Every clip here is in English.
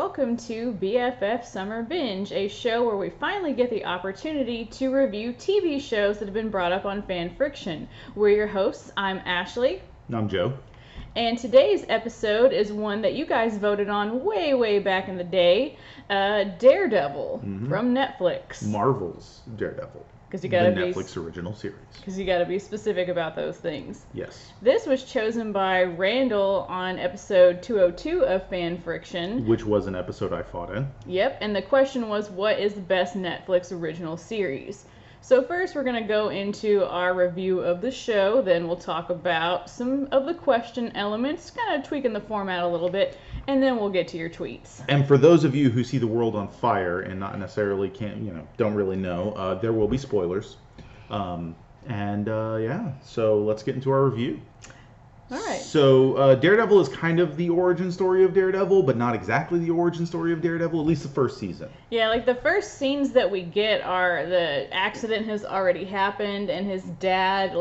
welcome to BFF Summer Binge, a show where we finally get the opportunity to review TV shows that have been brought up on Fan Friction. We're your hosts. I'm Ashley. And I'm Joe. And today's episode is one that you guys voted on way back in the day, Daredevil from Netflix. Marvel's Daredevil. You gotta the Netflix original series. Because you got to be specific about those things. Yes. This was chosen by Randall on episode 202 of Fan Friction. Which was an episode I fought in. Yep, and the question was, what is the best Netflix original series? So first we're going to go into our review of the show, then we'll talk about some of the question elements, kind of tweaking the format a little bit, and then we'll get to your tweets. And for those of you who see the world on fire and not necessarily don't really know, there will be spoilers. So let's get into our review. All right. So Daredevil is kind of the origin story of Daredevil, but not exactly the origin story of Daredevil, at least the first season. Yeah, like the first scenes that we get are the accident has already happened and his dad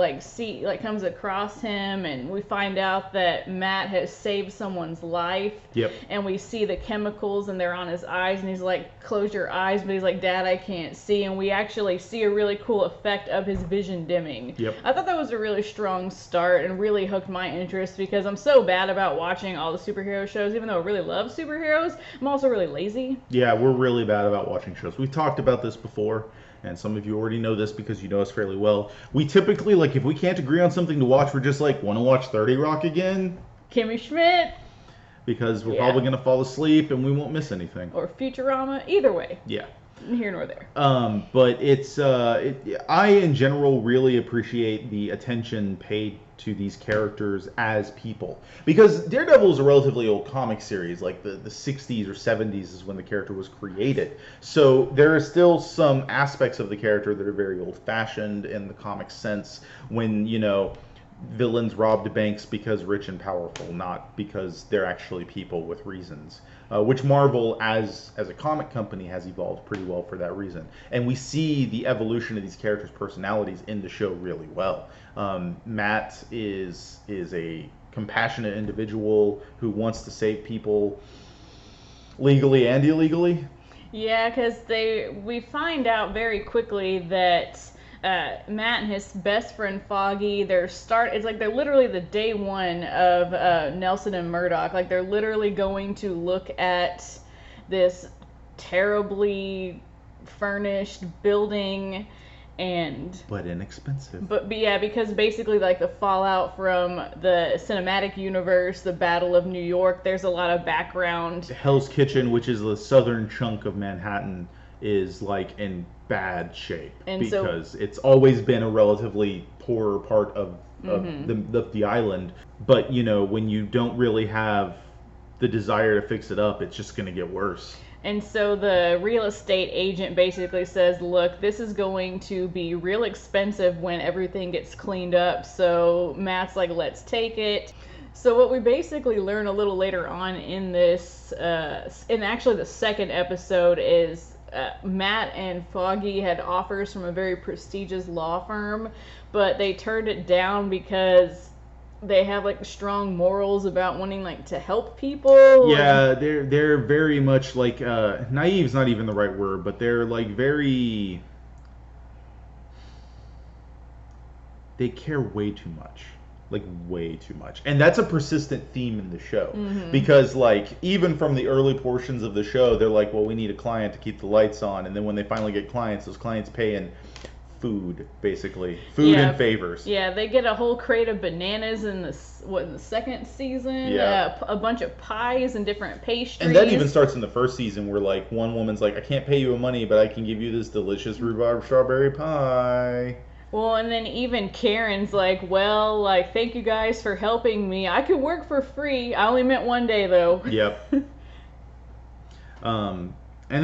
comes across him and we find out that Matt has saved someone's life. Yep. And we see the chemicals and they're on his eyes and he's like, close your eyes, but he's like, Dad, I can't see. And we actually see a really cool effect of his vision dimming. Yep. I thought that was a really strong start and really hooked my interest because I'm so bad about watching all the superhero shows. Even though I really love superheroes, I'm also really lazy. Yeah, we're really bad about watching shows. We've talked about this before, and some of you already know this because you know us fairly well. We typically, if we can't agree on something to watch, we're just like, want to watch 30 Rock again? Kimmy Schmidt. Because we're probably going to fall asleep and we won't miss anything. Or Futurama. Either way. Yeah. Here nor there. But it's I in general really appreciate the attention paid to these characters as people, because Daredevil is a relatively old comic series, like the 60s or 70s is when the character was created. So there are still some aspects of the character that are very old-fashioned in the comic sense, when villains robbed banks because rich and powerful, not because they're actually people with reasons. Which Marvel, as a comic company, has evolved pretty well for that reason. And we see the evolution of these characters' personalities in the show really well. Matt is a compassionate individual who wants to save people legally and illegally. Yeah, because we find out very quickly that Matt and his best friend Foggy, it's like they're literally the day one of Nelson and Murdoch. Like they're literally going to look at this terribly furnished building but inexpensive. But yeah, because basically like the fallout from the cinematic universe, the Battle of New York, there's a lot of background. Hell's Kitchen, which is the southern chunk of Manhattan, is like in bad shape, and because it's always been a relatively poorer part of the island. But when you don't really have the desire to fix it up, it's just going to get worse. And so the real estate agent basically says, look, this is going to be real expensive when everything gets cleaned up. So Matt's like, let's take it. So what we basically learn a little later on in this, in actually the second episode, is Matt and Foggy had offers from a very prestigious law firm, but they turned it down because they have strong morals about wanting to help people. Yeah, they're very much naive is not even the right word, but they're very, they care way too much. Way too much. And that's a persistent theme in the show. Because even from the early portions of the show, they're like, well, we need a client to keep the lights on. And then when they finally get clients, those clients pay in food, basically. Food and favors. Yeah, they get a whole crate of bananas in the second season. Yeah. A bunch of pies and different pastries. And that even starts in the first season where one woman's like, I can't pay you money, but I can give you this delicious rhubarb strawberry pie. Well, and then even Karen's like, well, thank you guys for helping me. I could work for free. I only meant one day, though. Yep. And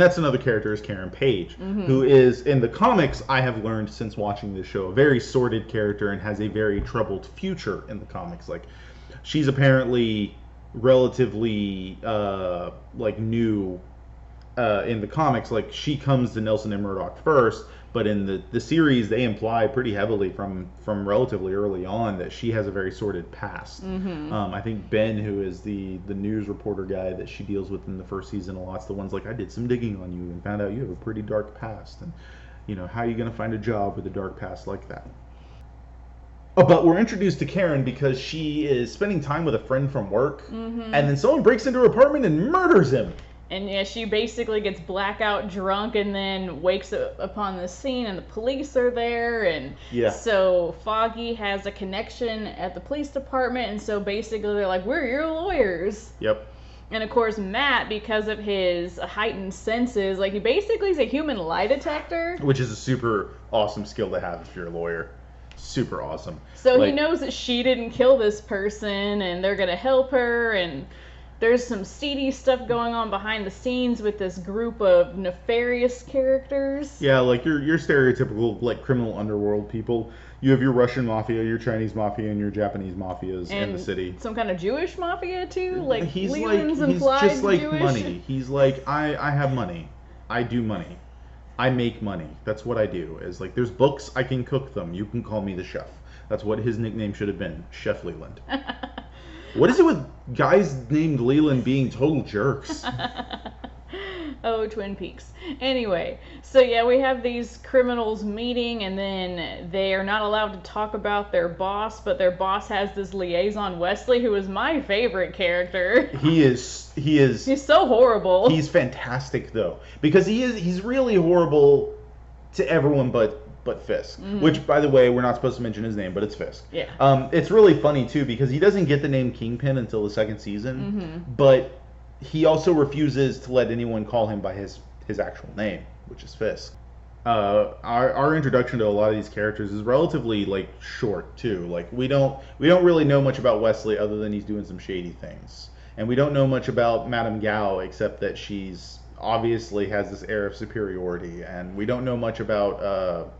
that's another character, is Karen Page, who is, in the comics, I have learned since watching this show, a very sordid character and has a very troubled future in the comics. She's apparently relatively, new in the comics. She comes to Nelson and Murdoch first, But in the series, they imply pretty heavily from relatively early on that she has a very sordid past. I think Ben, who is the news reporter guy that she deals with in the first season a lot's the one's like, I did some digging on you and found out you have a pretty dark past. And, how are you going to find a job with a dark past like that? But we're introduced to Karen because she is spending time with a friend from work, and then someone breaks into her apartment and murders him. And yeah, she basically gets blackout drunk and then wakes up upon the scene, and the police are there. And so Foggy has a connection at the police department, and so basically they're like, we're your lawyers. Yep. And of course, Matt, because of his heightened senses, like, he basically is a human lie detector. Which is a super awesome skill to have if you're a lawyer. Super awesome. So he knows that she didn't kill this person, and they're going to help her, and there's some seedy stuff going on behind the scenes with this group of nefarious characters. Yeah, like your stereotypical, like, criminal underworld people. You have your Russian mafia, your Chinese mafia, and your Japanese mafias in the city. Some kind of Jewish mafia too, like he's Leland's he's implied just like Jewish. money. He's like, I have money, I do money, I make money. That's what I do. Is like, there's books, I can cook them. You can call me the chef. That's what his nickname should have been, Chef Leland. What is it with guys named Leland being total jerks? Oh, Twin Peaks. Anyway, so yeah, we have these criminals meeting, and then they are not allowed to talk about their boss, but their boss has this liaison, Wesley, who is my favorite character. He's so horrible. He's fantastic though, because he's really horrible to everyone but Fisk. Which, by the way, we're not supposed to mention his name, but it's Fisk. Yeah. It's really funny too because he doesn't get the name Kingpin until the second season, but he also refuses to let anyone call him by his actual name, which is Fisk. Our introduction to a lot of these characters is relatively, like, short too. Like, we don't really know much about Wesley other than he's doing some shady things, and we don't know much about Madame Gao except that she's obviously has this air of superiority, and we don't know much about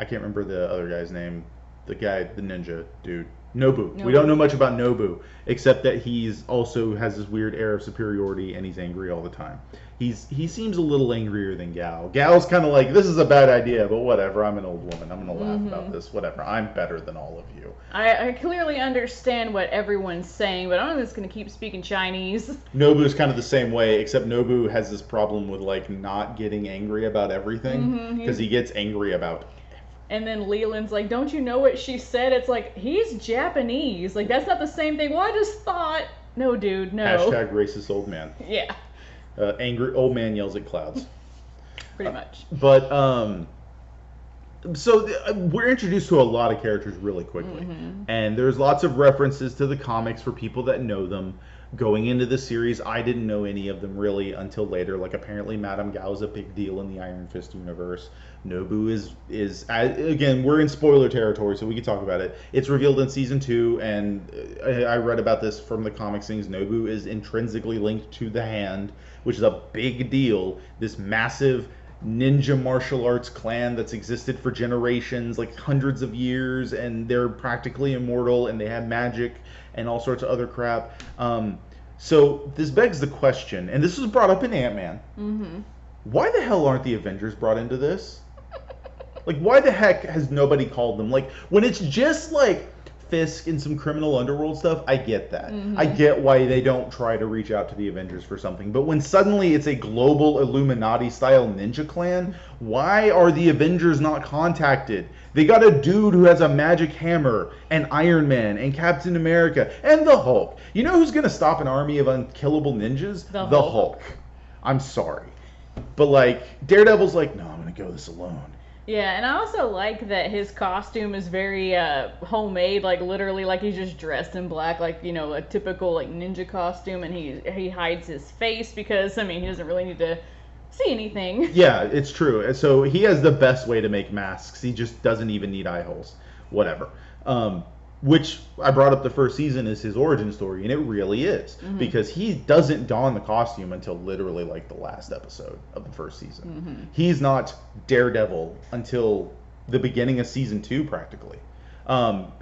I can't remember the other guy's name, the ninja dude. Nobu. We don't know much about Nobu, except that he's also has this weird air of superiority, and he's angry all the time. He seems a little angrier than Gao. Gao's kind of like, this is a bad idea, but whatever, I'm an old woman, I'm going to laugh about this, whatever, I'm better than all of you. I clearly understand what everyone's saying, but I'm just going to keep speaking Chinese. Nobu's kind of the same way, except Nobu has this problem with, like, not getting angry about everything, because he gets angry about. And then Leland's like, don't you know what she said? It's like, he's Japanese. Like, that's not the same thing. Well, I just thought. No, dude, no. Hashtag racist old man. Yeah. Angry old man yells at clouds. Pretty much. But, so we're introduced to a lot of characters really quickly. And there's lots of references to the comics for people that know them. Going into the series, I didn't know any of them really until later. Like, apparently Madame Gao is a big deal in the Iron Fist universe. Nobu is again, we're in spoiler territory, so we can talk about it. It's revealed in season 2, and I read about this from the comics things. Nobu is intrinsically linked to the Hand, which is a big deal. This massive ninja martial arts clan that's existed for generations, like hundreds of years, and they're practically immortal, and they have magic and all sorts of other crap. So this begs the question, and this was brought up in Ant-Man. Why the hell aren't the Avengers brought into this? Like, why the heck has nobody called them? Like, when it's just like Fisk and some criminal underworld stuff, I get that. I get why they don't try to reach out to the Avengers for something. But when suddenly it's a global Illuminati-style ninja clan, why are the Avengers not contacted? They got a dude who has a magic hammer, and Iron Man, and Captain America, and the Hulk. You know who's going to stop an army of unkillable ninjas? The Hulk. I'm sorry. But, like, Daredevil's like, no, I'm going to go this alone. Yeah, and I also like that his costume is very homemade, like literally like he's just dressed in black, like, you know, a typical like ninja costume, and he hides his face because, I mean, he doesn't really need to see anything. Yeah, it's true. So he has the best way to make masks. He just doesn't even need eye holes. Whatever. Which I brought up the first season is his origin story, and it really is. Because he doesn't don the costume until literally like the last episode of the first season. He's not Daredevil until the beginning of season 2, practically.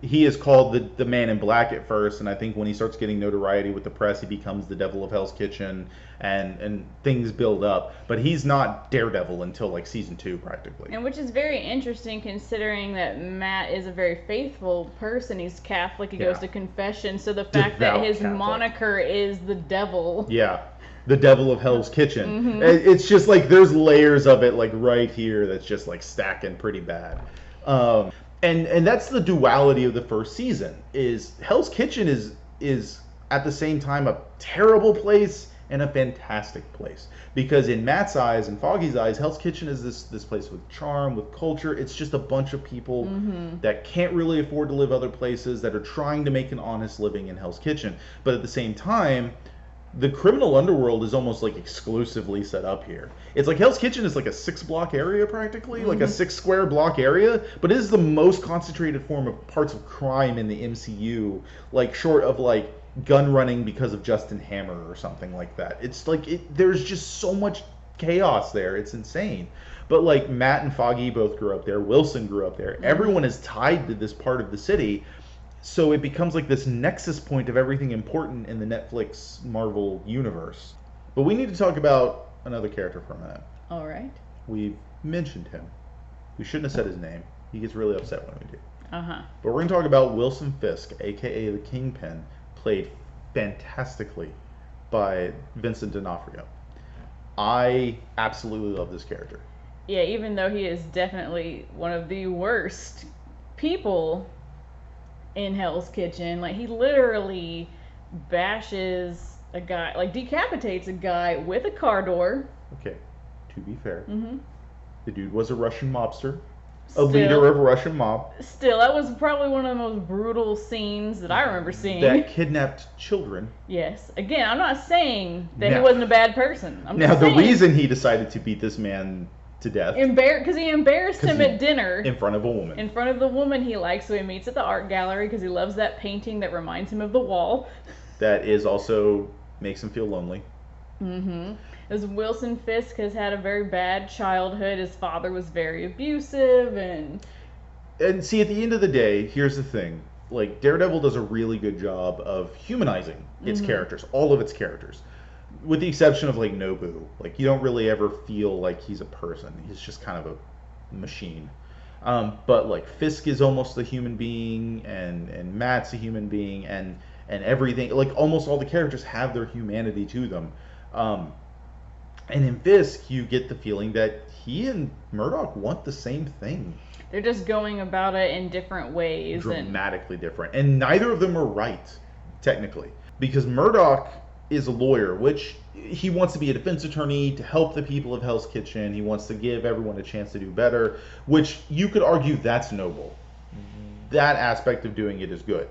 He is called the Man in Black at first, and I think when he starts getting notoriety with the press, he becomes the Devil of Hell's Kitchen, and things build up. But he's not Daredevil until like season 2 practically. And which is very interesting considering that Matt is a very faithful person. He's Catholic. He goes to confession. So the fact that his moniker is the Devil. Yeah. The Devil of Hell's Kitchen. It's just like there's layers of it like right here that's just like stacking pretty bad. And that's the duality of the first season. Is Hell's Kitchen is at the same time a terrible place and a fantastic place. Because in Matt's eyes and Foggy's eyes, Hell's Kitchen is this place with charm, with culture. It's just a bunch of people that can't really afford to live other places, that are trying to make an honest living in Hell's Kitchen. But at the same time, the criminal underworld is almost like exclusively set up here. It's like Hell's Kitchen is like a 6-block area practically, like a 6-square block area, but it is the most concentrated form of parts of crime in the MCU, like short of like gun running because of Justin Hammer or something like that. It's like there's just so much chaos there. It's insane. But like Matt and Foggy both grew up there. Wilson grew up there. Everyone is tied to this part of the city. So it becomes like this nexus point of everything important in the Netflix Marvel universe. But we need to talk about another character for a minute. All right. We've mentioned him. We shouldn't have said his name. He gets really upset when we do. Uh-huh. But we're going to talk about Wilson Fisk, a.k.a. the Kingpin, played fantastically by Vincent D'Onofrio. I absolutely love this character. Yeah, even though he is definitely one of the worst people in Hell's Kitchen. Like, he literally bashes a guy, like decapitates a guy with a car door. Okay, to be fair, the dude was a Russian mobster, a Still, leader of a Russian mob. Still, that was probably one of the most brutal scenes that I remember seeing. That kidnapped children. Yes. Again, I'm not saying that he wasn't a bad person. I'm now, just the saying, reason he decided to beat this man to death, because he embarrassed him at dinner in front of a woman. In front of the woman he likes, so he meets at the art gallery because he loves that painting that reminds him of the wall. That is also makes him feel lonely. As Wilson Fisk has had a very bad childhood. His father was very abusive, and see, at the end of the day, here's the thing: like Daredevil does a really good job of humanizing its characters, all of its characters. With the exception of like Nobu, like you don't really ever feel like he's a person. He's just kind of a machine. But like Fisk is almost a human being, and Matt's a human being, and everything. Like almost all the characters have their humanity to them. And in Fisk, you get the feeling that he and Murdoch want the same thing. They're just going about it in different ways. Dramatically different. And neither of them are right, technically. Because Murdoch is a lawyer, which he wants to be a defense attorney to help the people of Hell's Kitchen. He wants to give everyone a chance to do better, which you could argue that's noble. That aspect of doing it is good.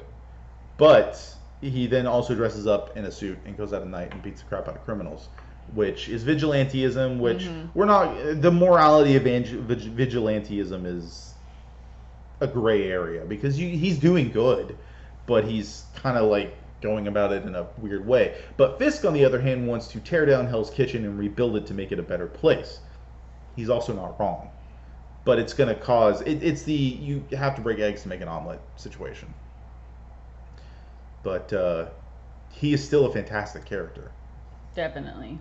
But he then also dresses up in a suit and goes out at night and beats the crap out of criminals, which is vigilantism, which we're not... The morality of vigilantism is a gray area, because he's doing good, but he's kind of like going about it in a weird way. But Fisk, on the other hand, wants to tear down Hell's Kitchen and rebuild it to make it a better place. He's also not wrong. But it's going to cause... It's the you have to break eggs to make an omelet situation. But he is still a fantastic character. Definitely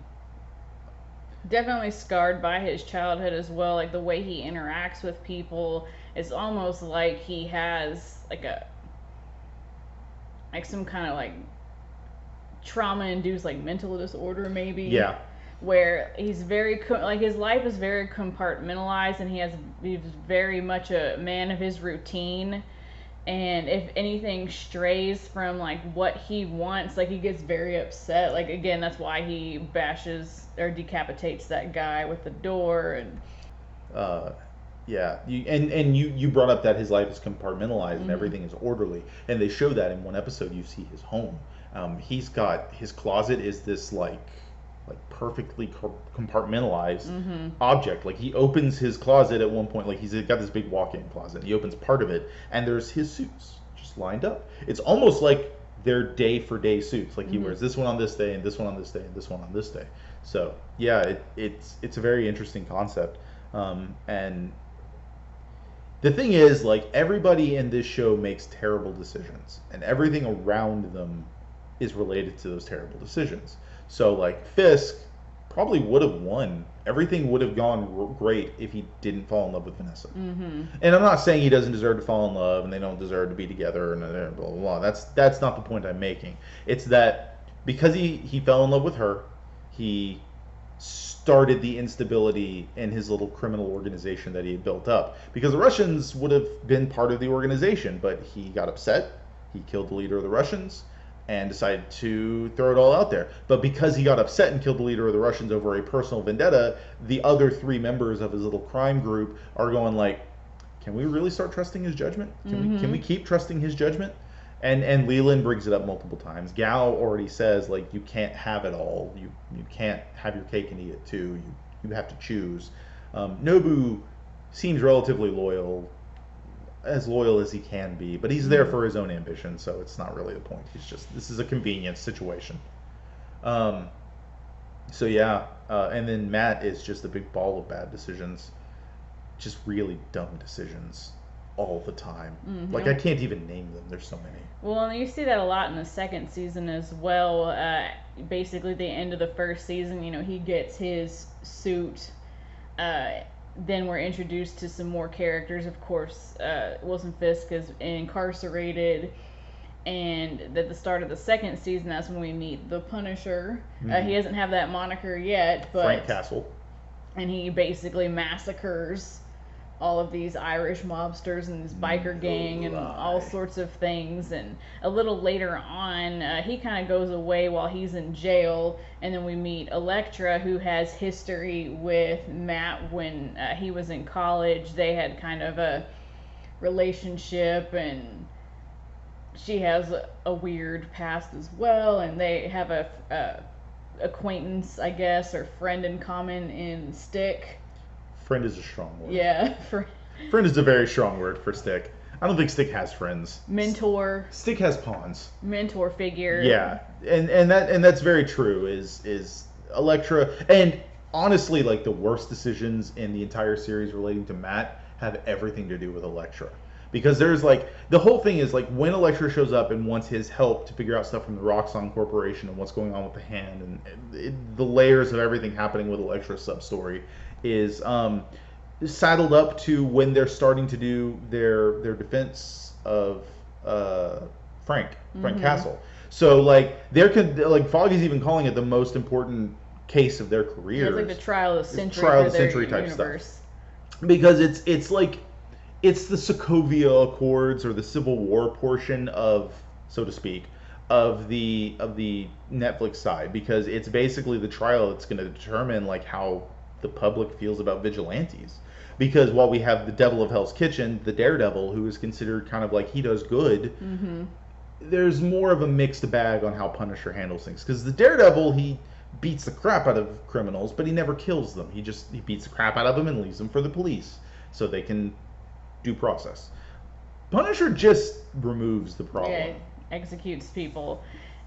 scarred by his childhood as well. Like the way he interacts with people, it's almost like he has some kind of like trauma-induced like mental disorder maybe. Yeah. Where he's very his life is very compartmentalized, and he's very much a man of his routine. And if anything strays from like what he wants, like he gets very upset. Like again, that's why he bashes or decapitates that guy with the door. And yeah, you brought up that his life is compartmentalized and everything is orderly, and they show that in one episode. You see his home. He's got his closet is this like perfectly compartmentalized object. Like he opens his closet at one point, like he's got this big walk-in closet. He opens part of it, and there's his suits just lined up. It's almost like they're day-for-day suits. Like he wears this one on this day, and this one on this day, and this one on this day. So yeah, it's a very interesting concept. And The thing is, like, everybody in this show makes terrible decisions, and everything around them is related to those terrible decisions. So, like, Fisk probably would have won. Everything would have gone great if he didn't fall in love with Vanessa. Mm-hmm. And I'm not saying he doesn't deserve to fall in love and they don't deserve to be together and blah, blah, blah. That's not the point I'm making. It's that because he fell in love with her, he started the instability in his little criminal organization that he had built up. Because the Russians would have been part of the organization, but he got upset. He killed the leader of the Russians and decided to throw it all out there. But because he got upset and killed the leader of the Russians over a personal vendetta, the other 3 members of his little crime group are going like, can we really start trusting his judgment? Can we keep trusting his judgment? And Leland brings it up multiple times. Gao already says, like, you can't have it all. You can't have your cake and eat it too. You have to choose. Nobu seems relatively loyal, as loyal as he can be, but he's there for his own ambition, so it's not really the point. He's just, this is a convenience situation. So yeah, and then Matt is just a big ball of bad decisions, just really dumb decisions all the time. Like, I can't even name them. There's so many. Well, and you see that a lot in the second season as well. Basically, the end of the first season, you know, he gets his suit. Then we're introduced to some more characters. Of course, Wilson Fisk is incarcerated. And at the start of the second season, that's when we meet the Punisher. He doesn't have that moniker yet, but Frank Castle. And he basically massacres all of these Irish mobsters and this biker gang and all sorts of things. And a little later on, he kind of goes away while he's in jail. And then we meet Elektra, who has history with Matt when he was in college. They had kind of a relationship, and she has a weird past as well. And they have a acquaintance, I guess, or friend in common in Stick. Friend is a strong word. Yeah. Friend is a very strong word for Stick. I don't think Stick has friends. Mentor. Stick has pawns. Mentor figure. Yeah, and that's very true. Is Elektra, and honestly, like, the worst decisions in the entire series relating to Matt have everything to do with Elektra. Because there's, like, the whole thing is, like, when Elektra shows up and wants his help to figure out stuff from the Roxxon Corporation and what's going on with the hand and the layers of everything happening with Elektra's sub-story is saddled up to when they're starting to do their defense of Frank Castle. So, like, like, Foggy's even calling it the most important case of their careers. It's like the trial of the century. Trial of the century type universe. Stuff. Because it's like, it's the Sokovia Accords, or the Civil War portion of, so to speak, of the Netflix side, because it's basically the trial that's going to determine, like, how the public feels about vigilantes. Because while we have the Devil of Hell's Kitchen, the Daredevil, who is considered kind of like he does good, there's more of a mixed bag on how Punisher handles things. Because the Daredevil, he beats the crap out of criminals, but he never kills them. He beats the crap out of them and leaves them for the police so they can due process. Punisher just removes the problem. Yeah, executes people.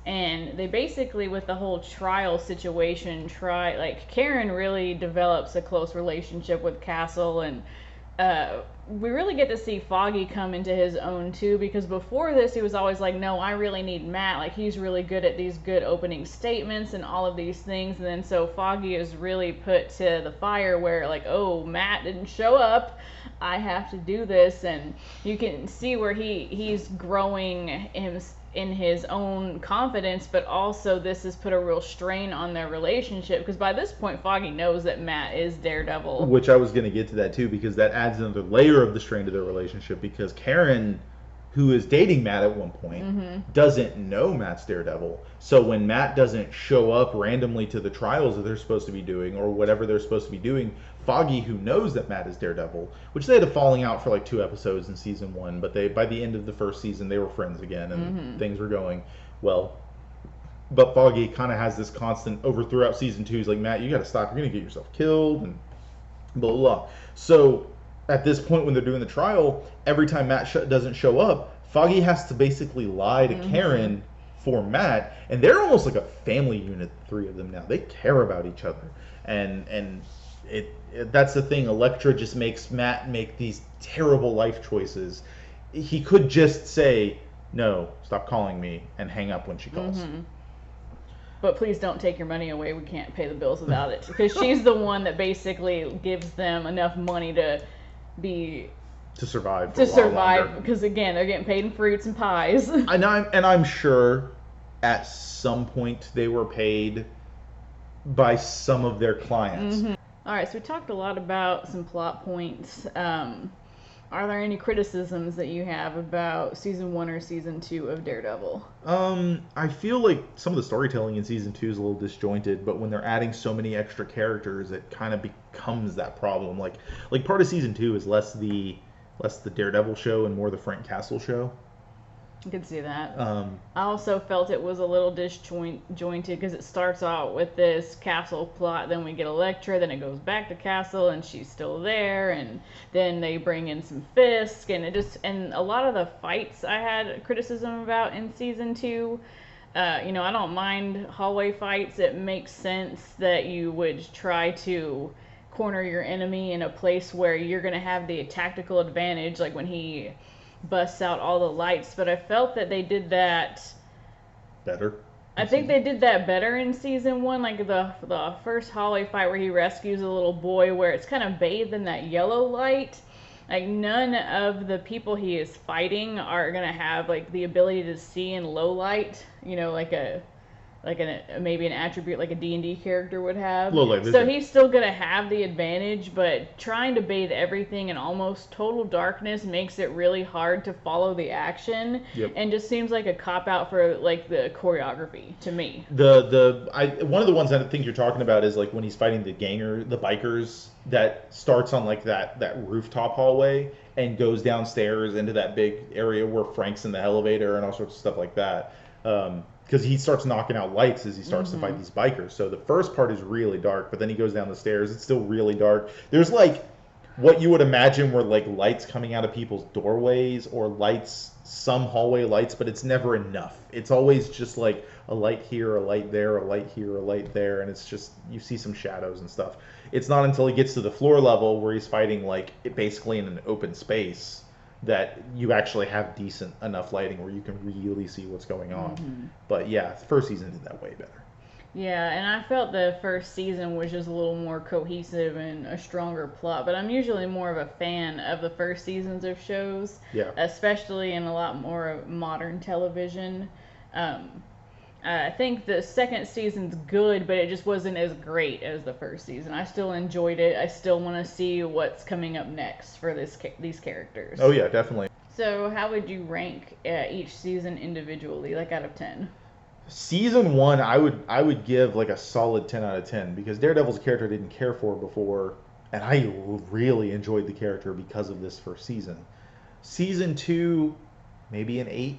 And they basically, with the whole trial situation, Karen really develops a close relationship with Castle, and we really get to see Foggy come into his own too, because before this he was always like, no, I really need Matt, like, he's really good at these good opening statements and all of these things. And then so Foggy is really put to the fire where, like, oh, Matt didn't show up, I have to do this. And you can see where he's growing in his own confidence, but also this has put a real strain on their relationship, because by this point Foggy knows that Matt is Daredevil. Which I was going to get to that too, because that adds another layer of the strain to their relationship, because Karen, who is dating Matt at one point, doesn't know Matt's Daredevil. So when Matt doesn't show up randomly to the trials that they're supposed to be doing, or whatever they're supposed to be doing, Foggy, who knows that Matt is Daredevil, which they had a falling out for like 2 episodes in season 1, but by the end of the first season they were friends again, and things were going well. But Foggy kind of has this constant throughout season 2. He's like, Matt, you got to stop. You're going to get yourself killed, and blah, blah, blah. So at this point when they're doing the trial, every time Matt doesn't show up, Foggy has to basically lie to Karen for Matt, and they're almost like a family unit, the 3 of them now. They care about each other. and that's the thing. Elektra just makes Matt make these terrible life choices. He could just say, no, stop calling me, and hang up when she calls. Mm-hmm. But please don't take your money away. We can't pay the bills without it. Because she's the one that basically gives them enough money to survive. Because again, they're getting paid in fruits and pies. I'm sure at some point they were paid by some of their clients. Mm-hmm. All right, so we talked a lot about some plot points. Are there any criticisms that you have about season 1 or season 2 of Daredevil? I feel like some of the storytelling in season 2 is a little disjointed, but when they're adding so many extra characters, it kind of becomes that problem. Like part of season 2 is less the Daredevil show and more the Frank Castle show. I could see that. I also felt it was a little disjointed because it starts out with this Castle plot, then we get Elektra, then it goes back to Castle and she's still there, and then they bring in some Fisk, and a lot of the fights I had criticism about in season 2. I don't mind hallway fights. It makes sense that you would try to corner your enemy in a place where you're going to have the tactical advantage, like when he busts out all the lights, but I felt that they did that better. I think they did that better in season 1, like the first hallway fight where he rescues a little boy, where it's kind of bathed in that yellow light. Like, none of the people he is fighting are gonna have like the ability to see in low light, maybe an attribute like a D&D character would have. Low light vision. So he's still going to have the advantage, but trying to bathe everything in almost total darkness makes it really hard to follow the action. Yep. And just seems like a cop-out for like the choreography to me. One of the ones I think you're talking about is like when he's fighting the bikers, that starts on like that rooftop hallway and goes downstairs into that big area where Frank's in the elevator and all sorts of stuff like that. Because he starts knocking out lights as he starts to fight these bikers. So the first part is really dark, but then he goes down the stairs. It's still really dark. There's like what you would imagine were like lights coming out of people's doorways or lights, some hallway lights, but it's never enough. It's always just like a light here, a light there, a light here, a light there, and it's just, you see some shadows and stuff. It's not until he gets to the floor level where he's fighting like basically in an open space that you actually have decent enough lighting where you can really see what's going on. But yeah, the first season did that way better. Yeah, and I felt the first season was just a little more cohesive and a stronger plot, but I'm usually more of a fan of the first seasons of shows, especially in a lot more modern television. I think the second season's good, but it just wasn't as great as the first season. I still enjoyed it. I still want to see what's coming up next for these characters. Oh yeah, definitely. So how would you rank each season individually, like out of 10? Season 1, I would give like a solid 10 out of 10 because Daredevil's a character I didn't care for before, and I really enjoyed the character because of this first season. Season 2, maybe an 8.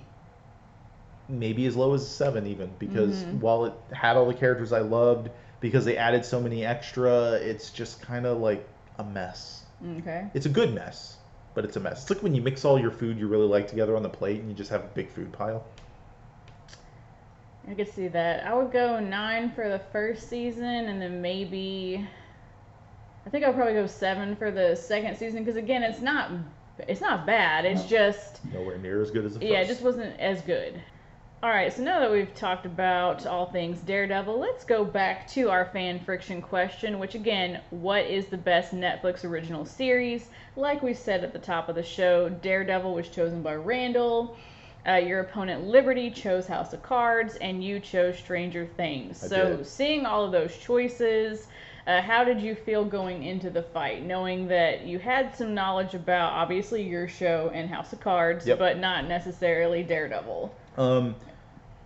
Maybe as low as a 7 even, because while it had all the characters I loved, because they added so many extra, it's just kind of like a mess. Okay. It's a good mess, but it's a mess. It's like when you mix all your food you really like together on the plate and you just have a big food pile. I could see that. I would go 9 for the first season, and then maybe, I think I'll probably go 7 for the second season, because again, it's not bad. It's just nowhere near as good as the first. Yeah, it just wasn't as good. All right, so now that we've talked about all things Daredevil, let's go back to our fan friction question, which again, what is the best Netflix original series? Like we said at the top of the show, Daredevil was chosen by Randall. Your opponent Liberty chose House of Cards, and you chose Stranger Things. So seeing all of those choices, how did you feel going into the fight, knowing that you had some knowledge about obviously your show and House of Cards, but not necessarily Daredevil?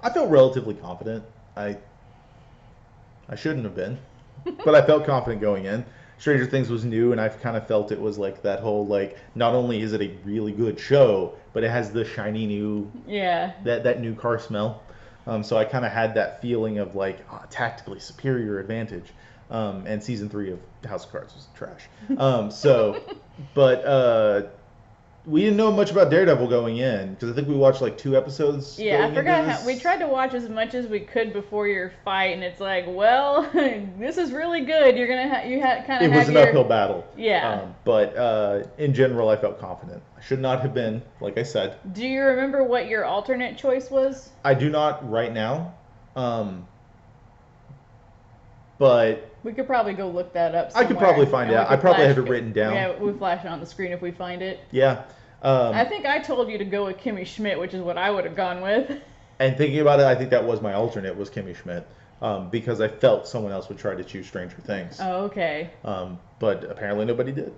I felt relatively confident. I shouldn't have been, but I felt confident going in. Stranger Things was new, and I kind of felt it was like that whole, like, not only is it a really good show, but it has the shiny new, that new car smell. So I kind of had that feeling of like tactically superior advantage. And season 3 of House of Cards was trash. But we didn't know much about Daredevil going in because I think we watched like 2 episodes. Yeah, I forgot how we tried to watch as much as we could before your fight, and it's like, well, this is really good. You're gonna kind of. It was an uphill battle. Yeah. But in general, I felt confident. I should not have been, like I said. Do you remember what your alternate choice was? I do not right now. But we could probably go look that up somewhere. I could probably find it out. I probably have it written down. Yeah, we flash it on the screen if we find it. Yeah. I think I told you to go with Kimmy Schmidt, which is what I would have gone with. And thinking about it, I think that was my alternate, was Kimmy Schmidt, because I felt someone else would try to choose Stranger Things. Oh, okay. But apparently nobody did.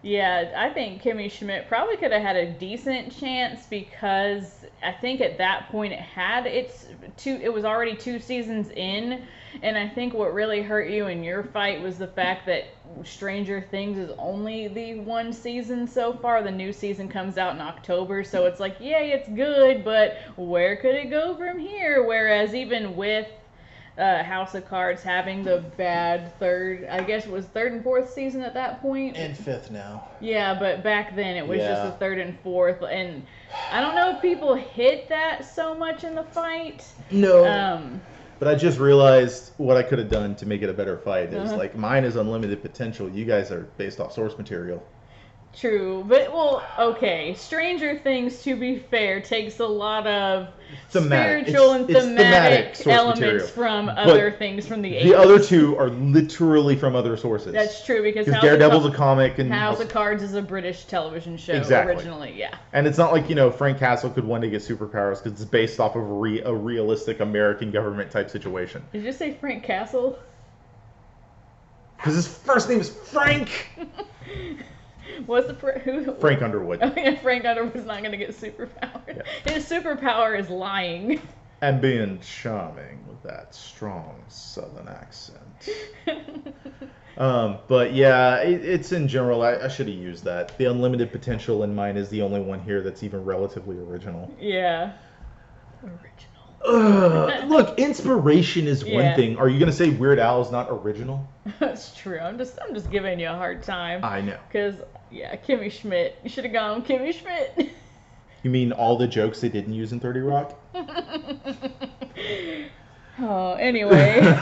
Yeah, I think Kimmy Schmidt probably could have had a decent chance because I think at that point it was already 2 seasons in, and I think what really hurt you in your fight was the fact that Stranger Things is only the 1 season so far. The new season comes out in October, so it's like, yay, it's good, but where could it go from here? Whereas even with House of Cards having the bad third, I guess it was 3rd and 4th season at that point. And 5th now. Yeah, but back then it was just the 3rd and 4th, and I don't know if people hit that so much in the fight. No. But I just realized what I could have done to make it a better fight is like, mine is unlimited potential. You guys are based off source material. True, but okay. Stranger Things, to be fair, takes a lot of spiritual and thematic elements material. From other things from the 80s. The other 2 are literally from other sources. That's true because Daredevil's a comic and House of Cards is a British television show originally. Yeah. And it's not like Frank Castle could one day get superpowers because it's based off of a realistic American government type situation. Did you say Frank Castle? Because his first name is Frank. What's who? Frank Underwood. Oh, yeah, Frank Underwood's not going to get superpowers. Yeah. His superpower is lying. And being charming with that strong southern accent. But yeah, it's in general, I should have used that. The unlimited potential in mine is the only one here that's even relatively original. Yeah. Look, inspiration is one thing. Are you going to say Weird Al is not original? That's true. I'm just giving you a hard time. I know. Because, Kimmy Schmidt. You should have gone with Kimmy Schmidt. You mean all the jokes they didn't use in 30 Rock? Oh, anyway.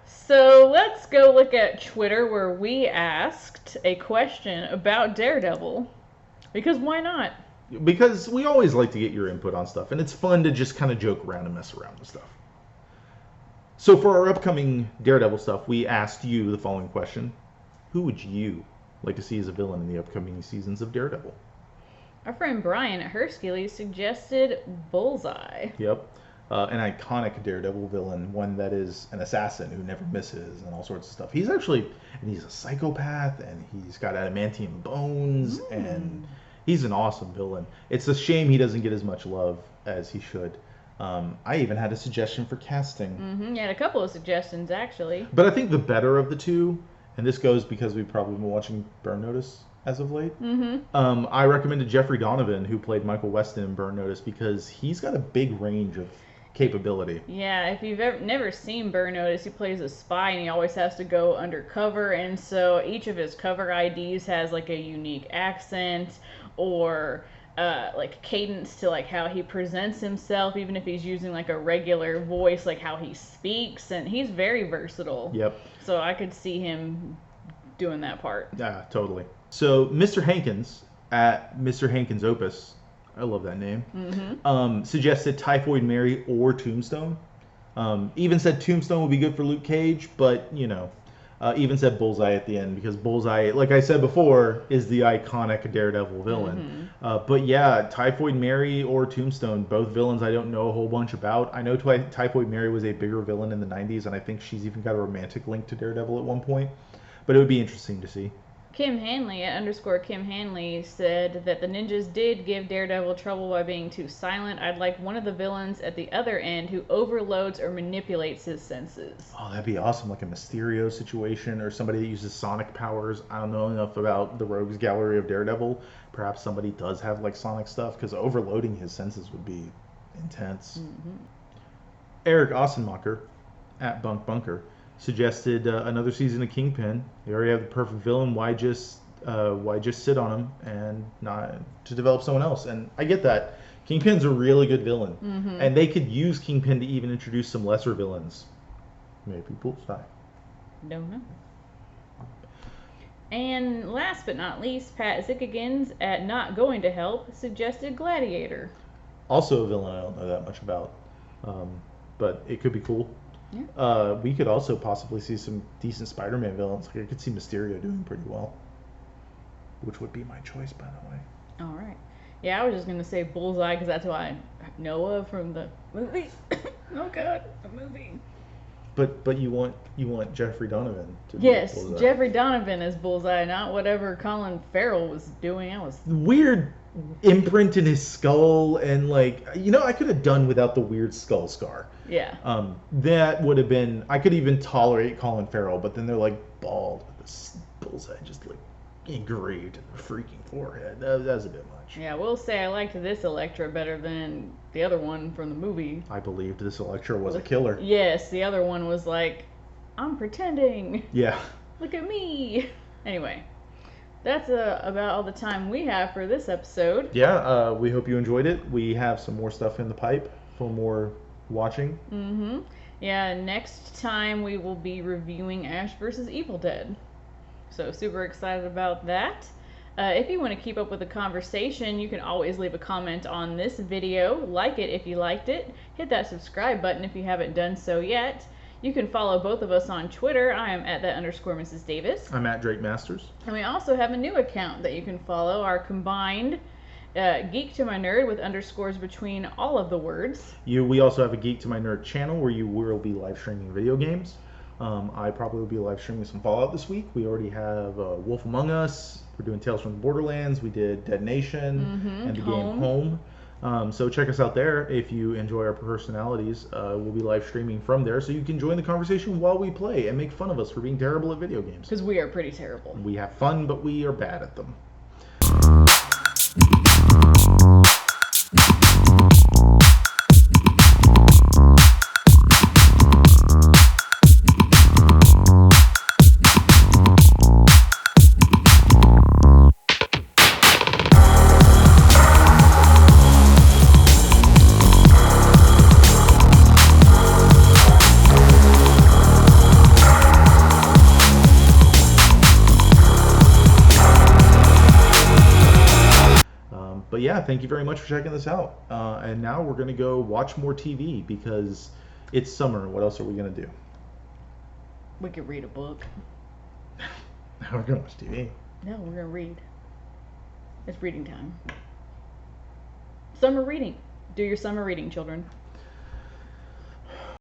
So let's go look at Twitter where we asked a question about Daredevil. Because why not? Because we always like to get your input on stuff, and it's fun to just kind of joke around and mess around with stuff. So for our upcoming Daredevil stuff, we asked you the following question. Who would you like to see as a villain in the upcoming seasons of Daredevil? Our friend Brian at Herskely suggested Bullseye. Yep. An iconic Daredevil villain, one that is an assassin who never misses and all sorts of stuff. He's a psychopath, and he's got adamantium bones, and he's an awesome villain. It's a shame he doesn't get as much love as he should. I even had a suggestion for casting. Yeah, a couple of suggestions, actually. But I think the better of the two, and this goes because we've probably been watching Burn Notice as of late, I recommended Jeffrey Donovan, who played Michael Weston in Burn Notice, because he's got a big range of capability. Yeah, if you've never seen Burn Notice, he plays a spy, and he always has to go undercover, and so each of his cover IDs has like a unique accent or like cadence to like how he presents himself, even if he's using like a regular voice, like how he speaks, and he's very versatile. Yep. So I could see him doing that part. Yeah, totally. So Mr. Hankins at Mr. Hankins Opus, I love that name, suggested Typhoid Mary or Tombstone. Even said Tombstone would be good for Luke Cage, but even said Bullseye at the end, because Bullseye, like I said before, is the iconic Daredevil villain. But yeah, Typhoid Mary or Tombstone, both villains I don't know a whole bunch about. I know Typhoid Mary was a bigger villain in the 90s, and I think she's even got a romantic link to Daredevil at one point. But it would be interesting to see. Kim Hanley at _Kim Hanley said that the ninjas did give Daredevil trouble by being too silent. I'd like one of the villains at the other end who overloads or manipulates his senses. Oh, that'd be awesome, like a Mysterio situation, or somebody that uses sonic powers. I don't know enough about the Rogues Gallery of Daredevil. Perhaps somebody does have like sonic stuff, because overloading his senses would be intense. Eric Ossenmacher at Bunk Bunker suggested another season of Kingpin. They already have the perfect villain. Why just Why just sit on him and not to develop someone else? And I get that. Kingpin's a really good villain, and they could use Kingpin to even introduce some lesser villains. Maybe Bullseye. Don't know. And last but not least, Pat Zickigans at Not Going to Help suggested Gladiator. Also a villain I don't know that much about, but it could be cool. Yeah. We could also possibly see some decent Spider-Man villains. Like I could see Mysterio doing pretty well, which would be my choice, by the way. All right. Yeah, I was just gonna say Bullseye because that's who I know of from the movie. Oh God, the movie. But you want Jeffrey Donovan to be Yes, Bullseye. Jeffrey Donovan is Bullseye, not whatever Colin Farrell was doing. I was weird imprint in his skull, and like I could have done without the weird skull scar. Yeah. That would have been. I could even tolerate Colin Farrell, but then they're like bald with this Bullseye just like engraved in the freaking forehead. That was a bit much. Yeah, I will say I liked this Elektra better than the other one from the movie. I believed this Elektra was a killer. Yes, the other one was like, I'm pretending. Yeah. Look at me. Anyway, that's about all the time we have for this episode. Yeah, we hope you enjoyed it. We have some more stuff in the pipe for more watching. Mm-hmm. Yeah, next time we will be reviewing Ash vs. Evil Dead. So super excited about that. If you want to keep up with the conversation, you can always leave a comment on this video, like it if you liked it, hit that subscribe button if you haven't done so yet. You can follow both of us on Twitter. I am at @_Mrs. Davis. I'm at Drake Masters. And we also have a new account that you can follow, our combined Geek to My Nerd with underscores between all of the words. We also have a Geek to My Nerd channel where you will be live streaming video games. I probably will be live streaming some Fallout this week. We already have Wolf Among Us. We're doing Tales from the Borderlands. We did Dead Nation and the game Home. So check us out there if you enjoy our personalities. We'll be live streaming from there, so you can join the conversation while we play and make fun of us for being terrible at video games. Because we are pretty terrible. We have fun, but we are bad at them. But yeah, thank you very much for checking this out. And now we're going to go watch more TV because it's summer. What else are we going to do? We could read a book. Now we're going to watch TV. No, we're going to read. It's reading time. Summer reading. Do your summer reading, children.